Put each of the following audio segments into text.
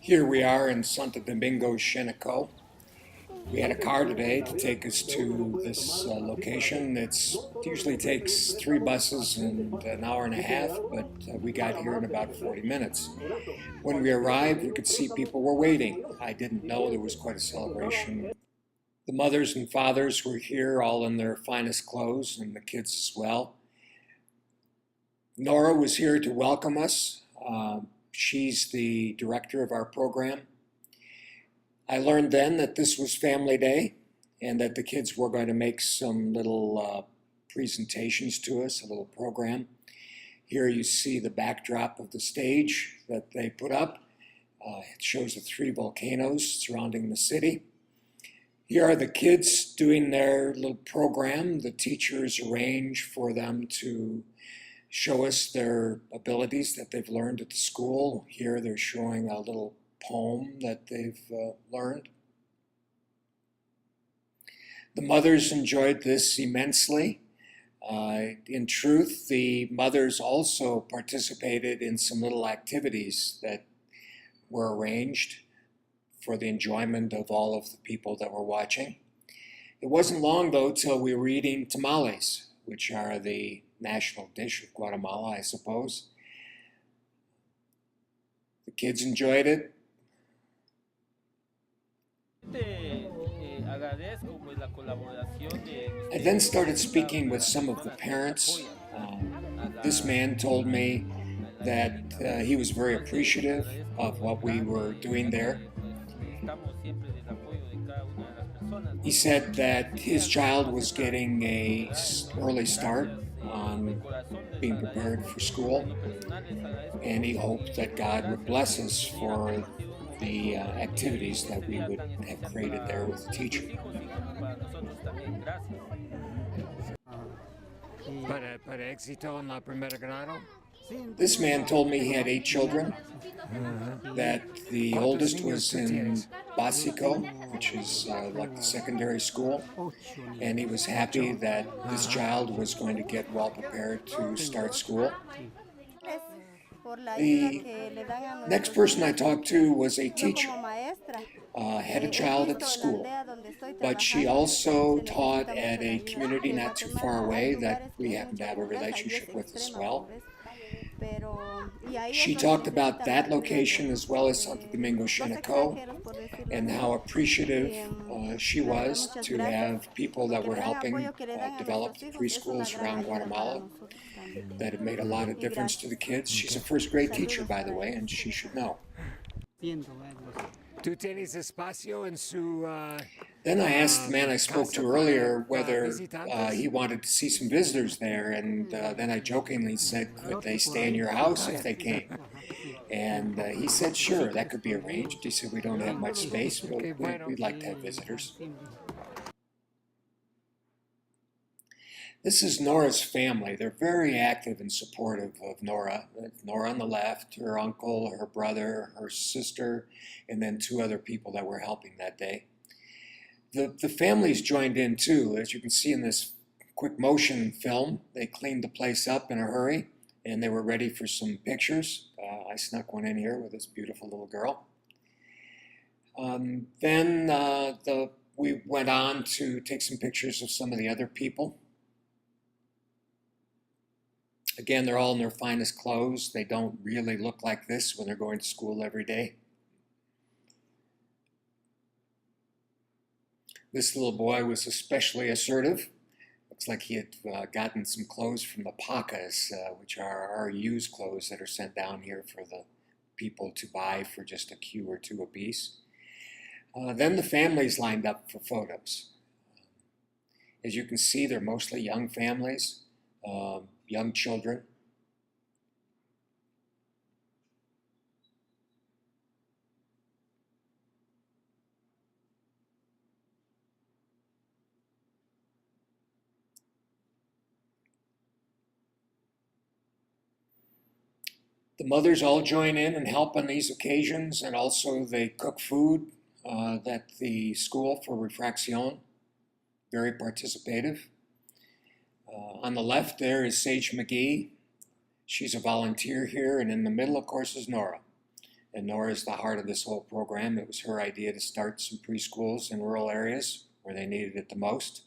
Here we are in Santo Domingo, Xenecoj. We had a car today to take us to this location. It usually takes 3 buses and an hour and a half, but we got here in about 40 minutes. When we arrived, we could see people were waiting. I didn't know there was quite a celebration. The mothers and fathers were here, all in their finest clothes, and the kids as well. Nora was here to welcome us. She's the director of our program. I learned then that this was Family Day and that the kids were going to make some little presentations to us, a little program. Here you see the backdrop of the stage that they put up. It shows the 3 volcanoes surrounding the city. Here are the kids doing their little program. The teachers arrange for them to show us their abilities that they've learned at the school. Here they're showing a little poem that they've learned. The mothers enjoyed this immensely. In truth, the mothers also participated in some little activities that were arranged for the enjoyment of all of the people that were watching. It wasn't long, though, till we were eating tamales, which are the national dish of Guatemala, I suppose. The kids enjoyed it. I then started speaking with some of the parents. This man told me that he was very appreciative of what we were doing there. He said that his child was getting an early start on being prepared for school, and he hoped that God would bless us for the activities that we would have created there with the teacher. Para éxito en la primer grado? This man told me he had 8 children, that the oldest was in Básico, which is like the secondary school, and he was happy that this child was going to get well prepared to start school. The next person I talked to was a teacher, had a child at the school, but she also taught at a community not too far away that we happen to have a relationship with as well. She talked about that location as well as Santo Domingo Xenecoj and how appreciative she was to have people that were helping develop the preschools around Guatemala that have made a lot of difference to the kids. She's a first grade teacher, by the way, and she should know. Then I asked the man I spoke to earlier whether he wanted to see some visitors there, and then I jokingly said, could they stay in your house if they came? And he said, sure, that could be arranged. He said, we don't have much space, but we'd like to have visitors. This is Nora's family. They're very active and supportive of Nora. Nora on the left, her uncle, her brother, her sister, and then 2 other people that were helping that day. The families joined in too. As you can see in this quick motion film, they cleaned the place up in a hurry and they were ready for some pictures. I snuck one in here with this beautiful little girl. Then we went on to take some pictures of some of the other people. Again, they're all in their finest clothes. They don't really look like this when they're going to school every day. This little boy was especially assertive. Looks like he had gotten some clothes from the pacas, which are our used clothes that are sent down here for the people to buy for just a Q or 2 apiece. Then the families lined up for photos. As you can see, they're mostly young families. Young children. The mothers all join in and help on these occasions, and also they cook food at the school for Refracción. Very participative. On the left there is Sage McGee. She's a volunteer here, and in the middle, of course, is Nora. and Nora is the heart of this whole program. It was her idea to start some preschools in rural areas where they needed it the most,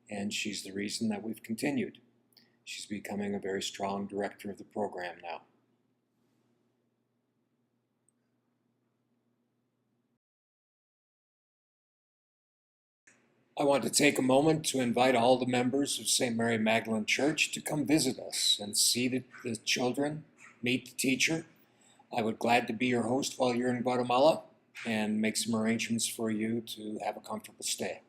and she's the reason that we've continued. She's becoming a very strong director of the program now. I want to take a moment to invite all the members of St. Mary Magdalene Church to come visit us and see the children, meet the teacher. I would glad to be your host while you're in Guatemala and make some arrangements for you to have a comfortable stay.